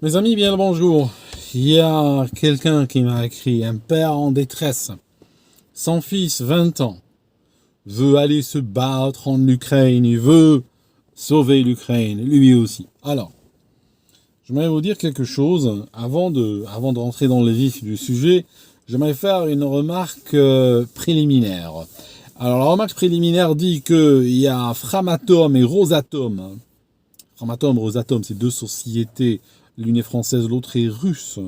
Mes amis, bien le bonjour. Il y a quelqu'un qui m'a écrit, un père en détresse. Son fils, 20 ans, veut aller se battre en Ukraine, il veut sauver l'Ukraine, lui aussi. Alors, j'aimerais vous dire quelque chose. Avant de rentrer dans le vif du sujet, j'aimerais faire une remarque préliminaire. Alors, la remarque préliminaire dit qu'il y a Framatome et Rosatom. Framatome, Rosatom, c'est deux sociétés, l'une est française, l'autre est russe,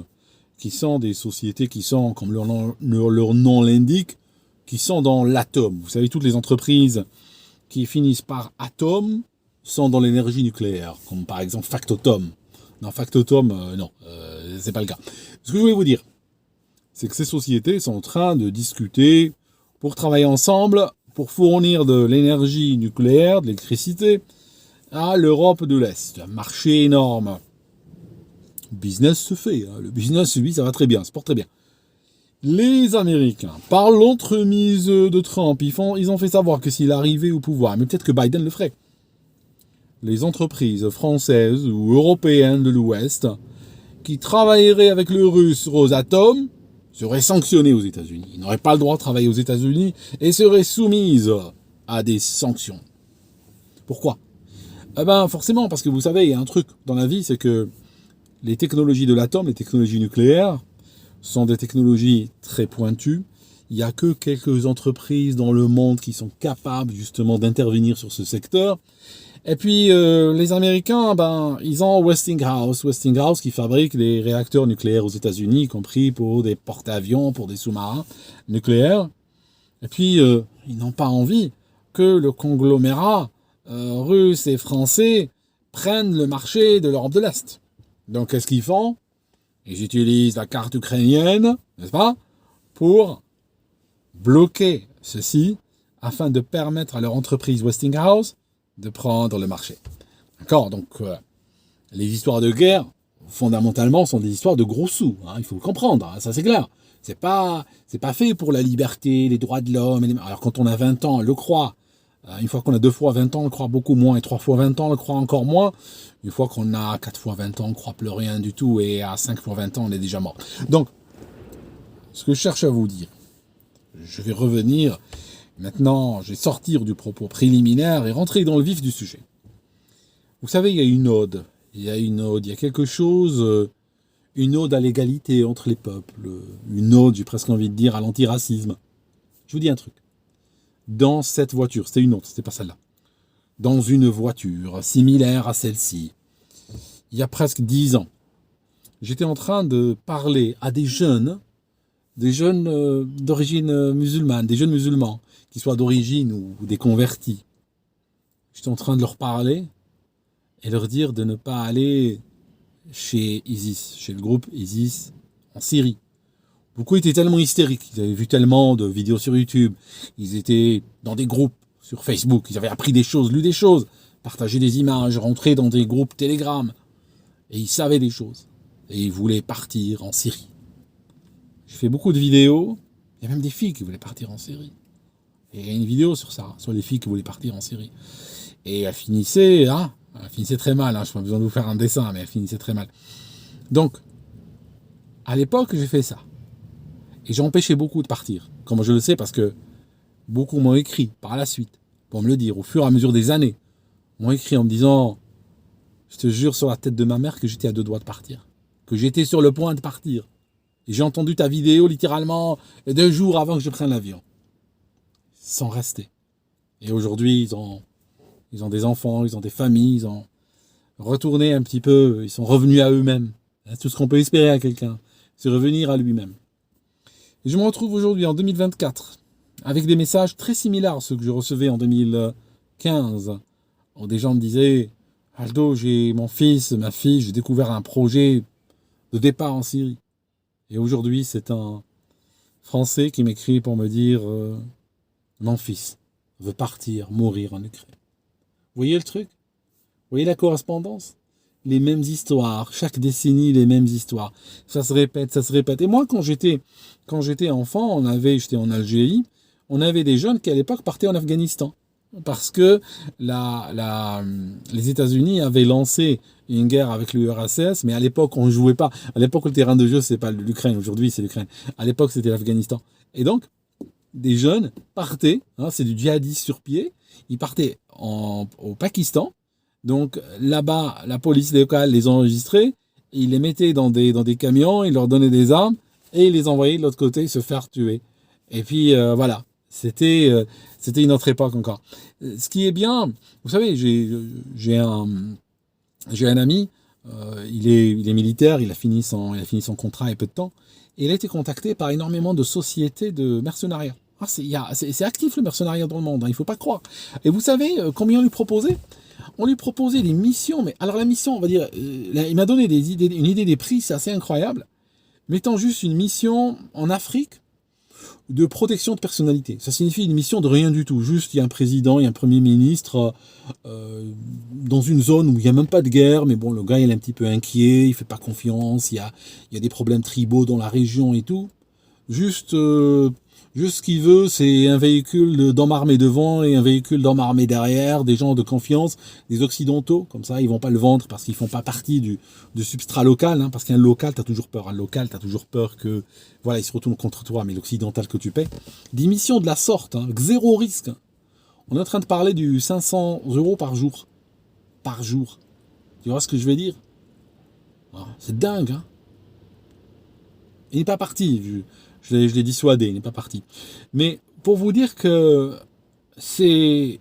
qui sont des sociétés qui sont, comme leur nom l'indique, qui sont dans l'atome. Vous savez, toutes les entreprises qui finissent par atome sont dans l'énergie nucléaire, comme par exemple Factotum. Non, Factotum, non, c'est pas le cas. Ce que je voulais vous dire, c'est que ces sociétés sont en train de discuter pour travailler ensemble, pour fournir de l'énergie nucléaire, de l'électricité, à l'Europe de l'Est. Un marché énorme. Le business se fait. Le business, lui, ça va très bien, ça se porte très bien. Les Américains, par l'entremise de Trump, ils ont fait savoir que s'il arrivait au pouvoir, mais peut-être que Biden le ferait, les entreprises françaises ou européennes de l'Ouest qui travailleraient avec le russe Rosatom seraient sanctionnées aux États-Unis. Ils n'auraient pas le droit de travailler aux États-Unis et seraient soumises à des sanctions. Pourquoi ? Eh ben forcément, parce que vous savez, il y a un truc dans la vie, c'est que les technologies de l'atome, les technologies nucléaires, sont des technologies très pointues. Il n'y a que quelques entreprises dans le monde qui sont capables justement d'intervenir sur ce secteur. Et puis les Américains, ils ont Westinghouse qui fabrique des réacteurs nucléaires aux États-Unis, y compris pour des porte-avions, pour des sous-marins nucléaires. Et puis ils n'ont pas envie que le conglomérat russe et français prennent le marché de l'Europe de l'Est. Donc qu'est-ce qu'ils font ? Ils utilisent la carte ukrainienne, n'est-ce pas, pour bloquer ceci afin de permettre à leur entreprise Westinghouse de prendre le marché. D'accord ? Donc les histoires de guerre, fondamentalement, sont des histoires de gros sous. Il faut le comprendre, ça c'est clair. C'est pas fait pour la liberté, les droits de l'homme. Alors quand on a 20 ans, on le croit. Une fois qu'on a 2 fois 20 ans, on le croit beaucoup moins. Et 3 fois 20 ans, on le croit encore moins. Une fois qu'on a 4 fois 20 ans, on ne croit plus rien du tout. Et à 5 fois 20 ans, on est déjà mort. Donc, ce que je cherche à vous dire, je vais revenir. Maintenant, je vais sortir du propos préliminaire et rentrer dans le vif du sujet. Vous savez, il y a une ode. Il y a quelque chose, une ode à l'égalité entre les peuples. Une ode, j'ai presque envie de dire, à l'antiracisme. Je vous dis un truc. Dans cette voiture, c'était une autre, c'était pas celle-là. Dans une voiture similaire à celle-ci, il y a presque 10 ans, j'étais en train de parler à des jeunes d'origine musulmane, des jeunes musulmans, qu'ils soient d'origine ou des convertis. J'étais en train de leur parler et leur dire de ne pas aller chez ISIS, chez le groupe ISIS en Syrie. Beaucoup étaient tellement hystériques, ils avaient vu tellement de vidéos sur YouTube, ils étaient dans des groupes sur Facebook, ils avaient appris des choses, lu des choses, partagé des images, rentré dans des groupes Telegram, et ils savaient des choses. Et ils voulaient partir en Syrie. J'ai fait beaucoup de vidéos, il y a même des filles qui voulaient partir en Syrie. Et il y a une vidéo sur ça, sur les filles qui voulaient partir en Syrie. Et elle finissait très mal, je n'ai pas besoin de vous faire un dessin, mais elle finissait très mal. Donc, à l'époque, j'ai fait ça. Et j'ai empêché beaucoup de partir. Comme je le sais, parce que beaucoup m'ont écrit par la suite, pour me le dire, au fur et à mesure des années. M'ont écrit en me disant, je te jure sur la tête de ma mère que j'étais à 2 doigts de partir. Que j'étais sur le point de partir. Et j'ai entendu ta vidéo littéralement 2 jours avant que je prenne l'avion. Sans rester. Et aujourd'hui, ils ont des enfants, ils ont des familles, ils ont retourné un petit peu, ils sont revenus à eux-mêmes. C'est tout ce qu'on peut espérer à quelqu'un, c'est revenir à lui-même. Et je me retrouve aujourd'hui en 2024 avec des messages très similaires à ceux que je recevais en 2015. Où des gens me disaient « Aldo, j'ai mon fils, ma fille, j'ai découvert un projet de départ en Syrie. » Et aujourd'hui, c'est un Français qui m'écrit pour me dire mon fils veut partir, mourir en Ukraine. » Vous voyez le truc ? Vous voyez la correspondance ? Les mêmes histoires, chaque décennie, les mêmes histoires. Ça se répète, ça se répète. Et moi, quand j'étais enfant, j'étais en Algérie, on avait des jeunes qui, à l'époque, partaient en Afghanistan. Parce que les États-Unis avaient lancé il y a une guerre avec l'URSS, mais à l'époque, on ne jouait pas. À l'époque, le terrain de jeu, c'est pas l'Ukraine. Aujourd'hui, c'est l'Ukraine. À l'époque, c'était l'Afghanistan. Et donc, des jeunes partaient, c'est du djihadisme sur pied, ils partaient au Pakistan. Donc là-bas, la police locale les enregistrait, ils les mettaient dans des camions, ils leur donnaient des armes, et ils les envoyaient de l'autre côté se faire tuer. Et puis voilà, c'était une autre époque encore. Ce qui est bien, vous savez, j'ai un ami, il est militaire, il a fini son contrat il y a peu de temps, et il a été contacté par énormément de sociétés de mercenariat. C'est actif le mercenariat dans le monde, il ne faut pas croire. Et vous savez combien on lui proposait? On lui proposait des missions, mais alors la mission, on va dire, il m'a donné une idée des prix, c'est assez incroyable. Mettant juste une mission en Afrique, de protection de personnalité. Ça signifie une mission de rien du tout. Juste, il y a un président, il y a un premier ministre dans une zone où il n'y a même pas de guerre, mais bon, le gars, il est un petit peu inquiet, il fait pas confiance, il y a des problèmes tribaux dans la région et tout. Juste ce qu'il veut, c'est un véhicule d'hommes armés devant et un véhicule d'hommes armés derrière, des gens de confiance, des occidentaux, comme ça, ils vont pas le vendre parce qu'ils font pas partie du substrat local, parce qu'un local, t'as toujours peur. Un local, t'as toujours peur que, voilà, il se retourne contre toi, mais l'occidental que tu paies. Des missions de la sorte, avec zéro risque. On est en train de parler du 500 € par jour. Par jour. Tu vois ce que je veux dire? C'est dingue, Il n'est pas parti. Je l'ai dissuadé, il n'est pas parti. Mais pour vous dire que c'est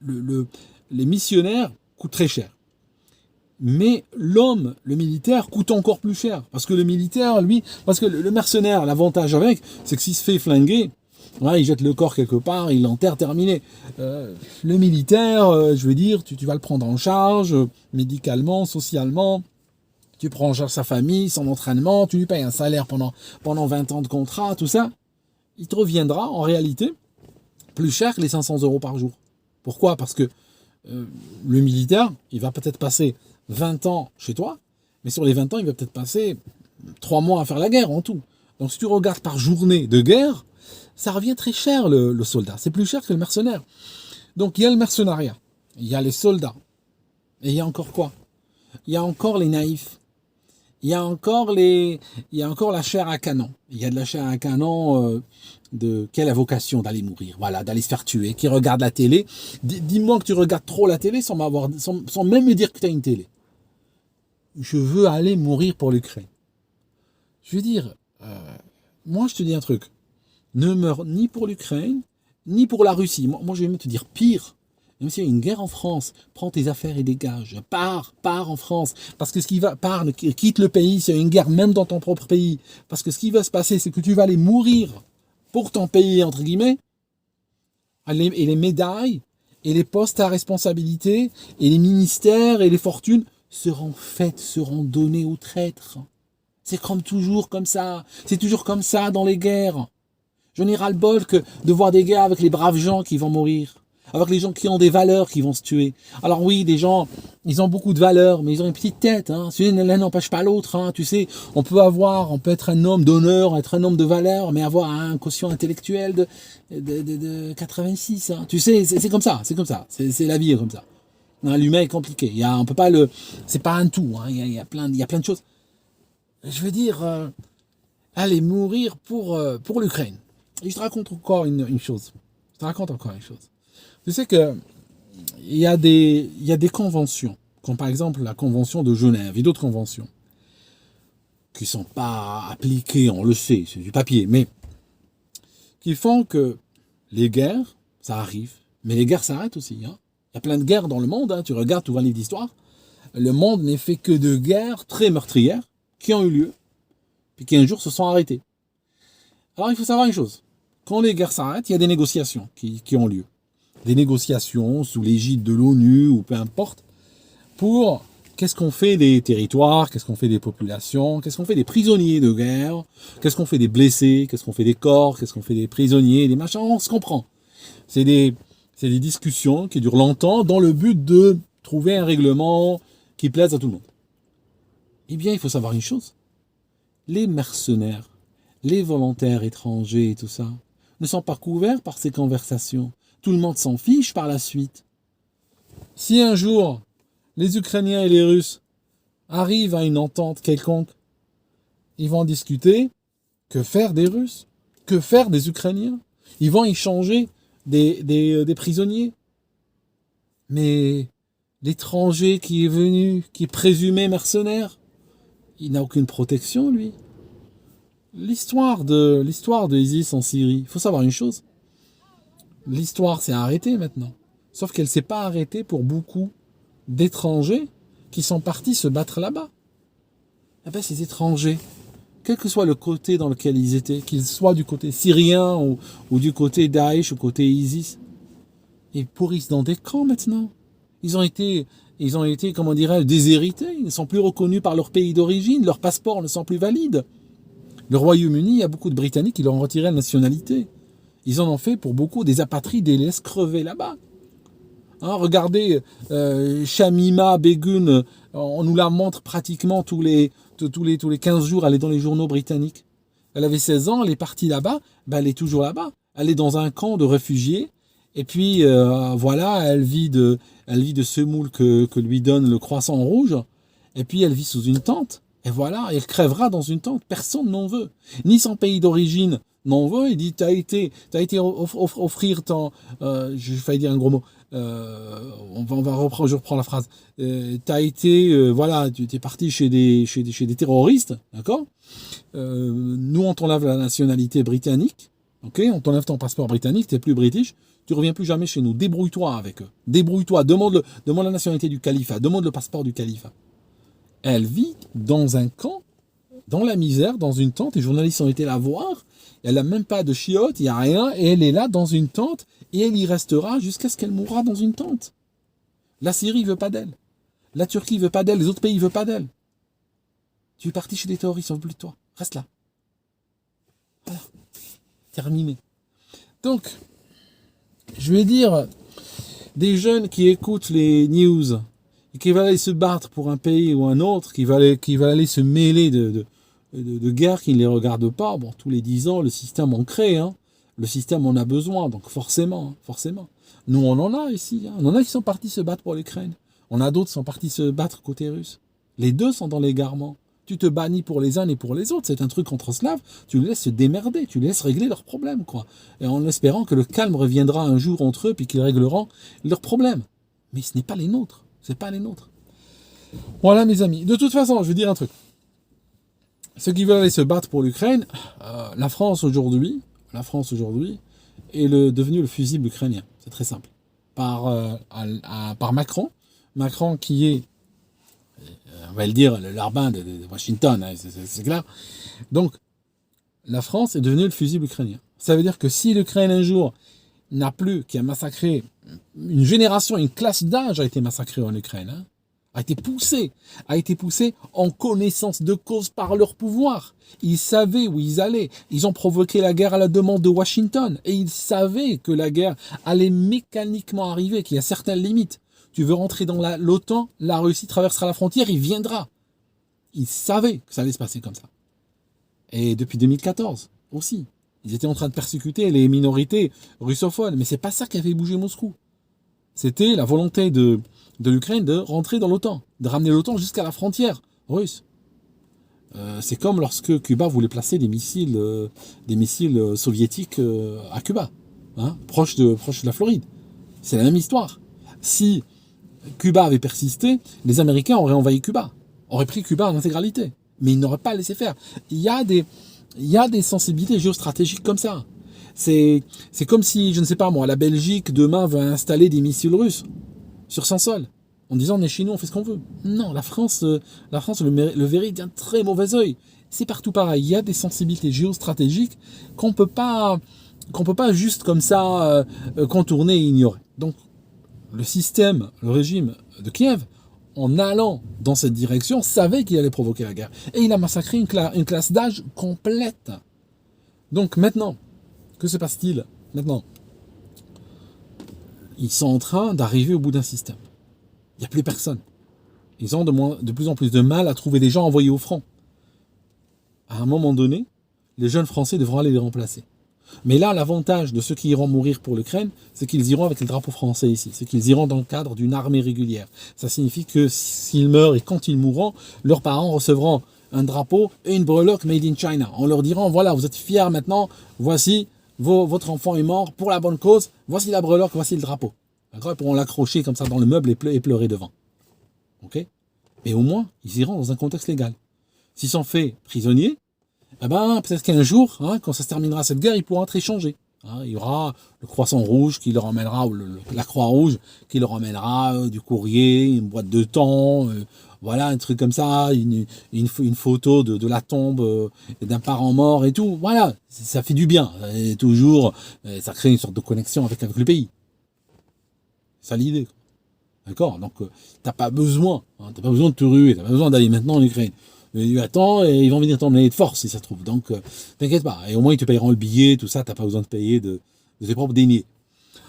les missionnaires coûtent très cher. Mais l'homme, le militaire, coûte encore plus cher. Parce que le militaire, lui, parce que le mercenaire, l'avantage avec, c'est que s'il se fait flinguer, il jette le corps quelque part, il l'enterre, terminé. Le militaire, je veux dire, tu vas le prendre en charge, médicalement, socialement. Tu prends en charge sa famille, son entraînement, tu lui payes un salaire pendant 20 ans de contrat, tout ça. Il te reviendra, en réalité, plus cher que les 500 € par jour. Pourquoi? Parce que le militaire, il va peut-être passer 20 ans chez toi, mais sur les 20 ans, il va peut-être passer 3 mois à faire la guerre en tout. Donc si tu regardes par journée de guerre, ça revient très cher le soldat. C'est plus cher que le mercenaire. Donc il y a le mercenariat, il y a les soldats, et il y a encore quoi? Il y a encore les naïfs. Il y a encore la chair à canon. Il y a de la chair à canon qui a la vocation d'aller mourir, voilà, d'aller se faire tuer, qui regarde la télé. Dis-moi que tu regardes trop la télé sans même me dire que tu as une télé. Je veux aller mourir pour l'Ukraine. Je veux dire, moi je te dis un truc. Ne meurs ni pour l'Ukraine, ni pour la Russie. Moi je vais même te dire pire. Même s'il y a une guerre en France, prends tes affaires et dégage. Pars en France. Parce que quitte le pays s'il y a une guerre, même dans ton propre pays. Parce que ce qui va se passer, c'est que tu vas aller mourir pour ton pays, entre guillemets. Et les médailles, et les postes à responsabilité, et les ministères, et les fortunes seront donnés aux traîtres. C'est comme toujours comme ça. C'est toujours comme ça dans les guerres. Je n'ai ras-le-bol que de voir des guerres avec les braves gens qui vont mourir. Avec les gens qui ont des valeurs qui vont se tuer. Alors oui, des gens, ils ont beaucoup de valeurs, mais ils ont une petite tête. L'un n'empêche pas l'autre. Tu sais, on peut être un homme d'honneur, être un homme de valeur, mais avoir un quotient intellectuel de 86. Tu sais, c'est comme ça, c'est la vie comme ça. L'humain est compliqué. On peut pas c'est pas un tout. Il y a plein de choses. Je veux dire, aller mourir pour l'Ukraine. Et je te raconte encore une chose. Tu sais que il y a des conventions, comme par exemple la convention de Genève et d'autres conventions, qui sont pas appliquées, on le sait, c'est du papier, mais qui font que les guerres, ça arrive, mais les guerres s'arrêtent aussi. Il y a plein de guerres dans le monde, tu regardes, tu vois les livres d'histoire, le monde n'est fait que de guerres très meurtrières qui ont eu lieu, puis qui un jour se sont arrêtées. Alors il faut savoir une chose, quand les guerres s'arrêtent, il y a des négociations qui ont lieu. Des négociations sous l'égide de l'ONU ou peu importe, pour qu'est-ce qu'on fait des territoires, qu'est-ce qu'on fait des populations, qu'est-ce qu'on fait des prisonniers de guerre, qu'est-ce qu'on fait des blessés, qu'est-ce qu'on fait des corps, qu'est-ce qu'on fait des prisonniers, des machins, on se comprend. C'est des discussions qui durent longtemps dans le but de trouver un règlement qui plaise à tout le monde. Eh bien, il faut savoir une chose. Les mercenaires, les volontaires étrangers et tout ça, ne sont pas couverts par ces conversations. Tout le monde s'en fiche par la suite. Si un jour, les Ukrainiens et les Russes arrivent à une entente quelconque, ils vont discuter. Que faire des Russes? Que faire des Ukrainiens? Ils vont échanger des prisonniers. Mais l'étranger qui est venu, qui est présumé mercenaire, il n'a aucune protection, lui. L'histoire de ISIS en Syrie, il faut savoir une chose. L'histoire s'est arrêtée maintenant. Sauf qu'elle ne s'est pas arrêtée pour beaucoup d'étrangers qui sont partis se battre là-bas. Eh bien, ces étrangers, quel que soit le côté dans lequel ils étaient, qu'ils soient du côté syrien ou du côté Daesh ou côté ISIS, ils pourrissent dans des camps maintenant. Ils ont été, comment dirais-je, déshérités. Ils ne sont plus reconnus par leur pays d'origine. Leurs passeports ne sont plus valides. Le Royaume-Uni, il y a beaucoup de Britanniques qui leur ont retiré la nationalité. Ils en ont fait pour beaucoup des apatrides et les laissent crever là-bas. Hein, regardez, Shamima Begum, on nous la montre pratiquement tous les 15 jours, elle est dans les journaux britanniques. Elle avait 16 ans, elle est partie là-bas, elle est toujours là-bas. Elle est dans un camp de réfugiés, et puis voilà, elle vit de semoule que lui donne le croissant rouge, et puis elle vit sous une tente, et voilà, elle crèvera dans une tente, personne n'en veut. Ni son pays d'origine n'en veut, il dit, t'as été offrir ton... je vais dire un gros mot. On va reprendre, je reprends la phrase. T'as été, voilà, tu es parti chez des terroristes, d'accord. Nous, on t'enlève la nationalité britannique, ok. On t'enlève ton passeport britannique, t'es plus british, tu reviens plus jamais chez nous. Débrouille-toi avec eux. Débrouille-toi. Demande la nationalité du califat. Demande le passeport du califat. Elle vit dans un camp, dans la misère, dans une tente. Les journalistes ont été la voir. Elle n'a même pas de chiottes, il n'y a rien, et elle est là dans une tente, et elle y restera jusqu'à ce qu'elle mourra dans une tente. La Syrie ne veut pas d'elle. La Turquie ne veut pas d'elle, les autres pays ne veulent pas d'elle. Tu es parti chez des terroristes, on ne veut plus de toi. Reste là. Voilà. Terminé. Donc, je vais dire, des jeunes qui écoutent les news, et qui veulent aller se battre pour un pays ou un autre, qui veulent aller se mêler de guerre qui ne les regarde pas. Bon, tous les 10 ans, le système en crée. Hein. Le système en a besoin, donc forcément. Nous, on en a ici. Hein. On en a qui sont partis se battre pour l'Ukraine. On a d'autres qui sont partis se battre côté russe. Les deux sont dans l'égarement. Tu te bats ni pour les uns ni pour les autres. C'est un truc contre slaves. Tu les laisses se démerder. Tu les laisses régler leurs problèmes, quoi. Et en espérant que le calme reviendra un jour entre eux puis qu'ils régleront leurs problèmes. Mais ce n'est pas les nôtres. C'est pas les nôtres. Voilà, mes amis. De toute façon, je vais dire un truc. Ceux qui veulent aller se battre pour l'Ukraine, la France aujourd'hui est devenu le fusible ukrainien. C'est très simple. Par Macron. Macron qui est, on va le dire, le larbin de Washington, hein, c'est clair. Donc, la France est devenue le fusible ukrainien. Ça veut dire que si l'Ukraine un jour n'a plus, qui a massacré une génération, une classe d'âge a été massacrée en Ukraine, hein, a été poussée en connaissance de cause par leur pouvoir. Ils savaient où ils allaient. Ils ont provoqué la guerre à la demande de Washington. Et ils savaient que la guerre allait mécaniquement arriver, qu'il y a certaines limites. Tu veux rentrer dans l'OTAN, la Russie traversera la frontière, il viendra. Ils savaient que ça allait se passer comme ça. Et depuis 2014 aussi. Ils étaient en train de persécuter les minorités russophones. Mais c'est pas ça qui avait bougé Moscou. C'était la volonté de l'Ukraine de rentrer dans l'OTAN, de ramener l'OTAN jusqu'à la frontière russe. C'est comme lorsque Cuba voulait placer des missiles soviétiques à Cuba, hein, proche de la Floride. C'est la même histoire. Si Cuba avait persisté, les Américains auraient envahi Cuba, auraient pris Cuba en intégralité, mais ils n'auraient pas laissé faire. Il y a des sensibilités géostratégiques comme ça. C'est comme si, je ne sais pas moi, la Belgique demain veut installer des missiles russes sur son sol, en disant on est chez nous, on fait ce qu'on veut. Non, la France le verrait d'un très mauvais œil. C'est partout pareil. Il y a des sensibilités géostratégiques qu'on peut pas juste comme ça contourner et ignorer. Donc le régime de Kiev, en allant dans cette direction, savait qu'il allait provoquer la guerre. Et il a massacré une classe d'âge complète. Donc maintenant, que se passe-t-il maintenant? Ils sont en train d'arriver au bout d'un système. Il n'y a plus personne. Ils ont de plus en plus de mal à trouver des gens envoyés au front. À un moment donné, les jeunes Français devront aller les remplacer. Mais là, l'avantage de ceux qui iront mourir pour l'Ukraine, c'est qu'ils iront avec le drapeau français ici. C'est qu'ils iront dans le cadre d'une armée régulière. Ça signifie que s'ils meurent et quand ils mourront, leurs parents recevront un drapeau et une breloque made in China. On leur dira, voilà, vous êtes fiers maintenant, voici, votre enfant est mort pour la bonne cause, voici la breloque, voici le drapeau. D'accord ? Ils pourront l'accrocher comme ça dans le meuble et pleurer devant. Ok ? Et au moins, ils iront dans un contexte légal. S'ils sont faits prisonniers, eh ben, peut-être qu'un jour, hein, quand ça se terminera cette guerre, ils pourront être échangés. Hein, il y aura le croissant rouge qui leur emmènera, ou la croix rouge qui leur emmènera du courrier, une boîte de thon, voilà, un truc comme ça, une photo de la tombe d'un parent mort et tout. Voilà, ça fait du bien. Et toujours, ça crée une sorte de connexion avec le pays. C'est ça l'idée. D'accord ? Donc, t'as pas besoin de te ruer, t'as pas besoin d'aller maintenant en Ukraine. Attends, et ils vont venir t'emmener de force, si ça se trouve. Donc, t'inquiète pas. Et au moins, ils te payeront le billet, tout ça, t'as pas besoin de payer de tes propres deniers.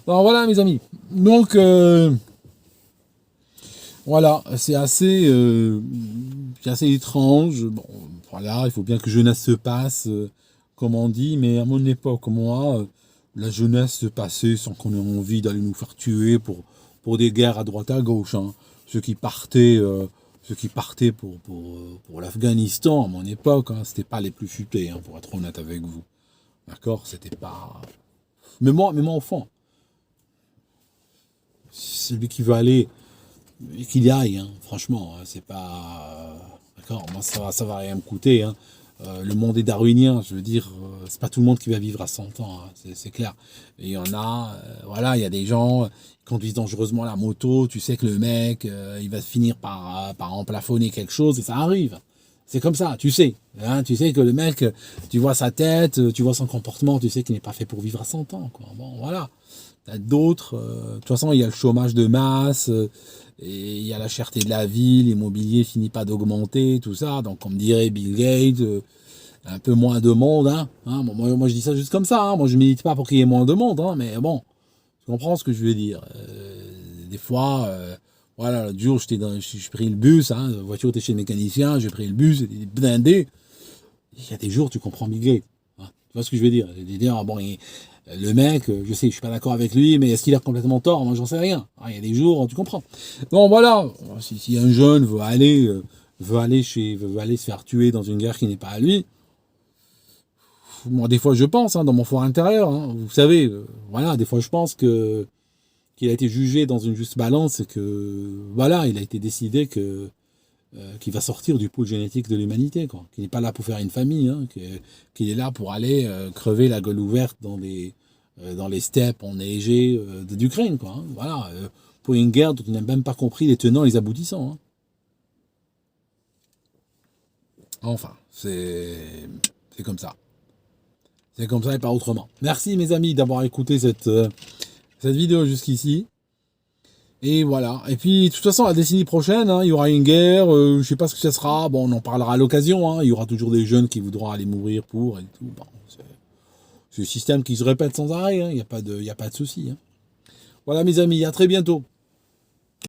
Alors voilà, mes amis. Donc, voilà, c'est assez étrange. Bon, voilà, il faut bien que jeunesse se passe, comme on dit, mais à mon époque, moi, la jeunesse se passait sans qu'on ait envie d'aller nous faire tuer pour des guerres à droite à gauche. Hein. Ceux qui partaient pour l'Afghanistan à mon époque, hein, c'était pas les plus futés, hein, pour être honnête avec vous. D'accord ? C'était pas. Mais moi au fond, celui qui veut aller, qu'il y aille, hein, franchement, hein, c'est pas. D'accord ? Moi, ça va rien me coûter. Hein. Le monde est darwinien, je veux dire, c'est pas tout le monde qui va vivre à 100 ans, hein, c'est clair. Et il y en a, voilà, il y a des gens qui conduisent dangereusement la moto, tu sais que le mec, il va finir par emplafonner quelque chose et ça arrive. C'est comme ça, tu sais. Hein, tu sais que le mec, tu vois sa tête, tu vois son comportement, tu sais qu'il n'est pas fait pour vivre à 100 ans. Quoi. Bon, voilà. T'as d'autres, de toute façon, il y a le chômage de masse, et il y a la cherté de la vie, l'immobilier finit pas d'augmenter, tout ça. Donc, on me dirait Bill Gates, un peu moins de monde. Hein. Bon, moi, je dis ça juste comme ça. Hein. Moi, je milite pas pour qu'il y ait moins de monde. Hein, mais bon, tu comprends ce que je veux dire. Des fois, voilà, l'autre jour, j'ai pris le bus. Hein, la voiture était chez le mécanicien, j'ai pris le bus, c'était blindé. Il y a des jours, tu comprends Bill Gates. Hein. Tu vois ce que je veux dire. Bon, le mec, je sais, je suis pas d'accord avec lui, mais est-ce qu'il a complètement tort? Moi, j'en sais rien. Il y a des jours, tu comprends. Donc voilà, si un jeune veut aller se faire tuer dans une guerre qui n'est pas à lui, moi, des fois, je pense, hein, dans mon fort intérieur, hein, vous savez, voilà, des fois, je pense qu'il a été jugé dans une juste balance et que, voilà, il a été décidé qu'il va sortir du pool génétique de l'humanité, quoi. Qu'il n'est pas là pour faire une famille, hein, qu'il est là pour aller crever la gueule ouverte dans les steppes enneigées d'Ukraine, quoi. Hein. Voilà, pour une guerre dont on n'a même pas compris les tenants et les aboutissants. Hein. Enfin, c'est comme ça. C'est comme ça et pas autrement. Merci mes amis d'avoir écouté cette vidéo jusqu'ici. Et voilà. Et puis, de toute façon, la décennie prochaine, hein, il y aura une guerre. Je sais pas ce que ça sera. Bon, on en parlera à l'occasion. Hein. Il y aura toujours des jeunes qui voudront aller mourir pour et tout. Bon, c'est le système qui se répète sans arrêt. Hein. Il n'y a pas de souci. Hein. Voilà mes amis, à très bientôt.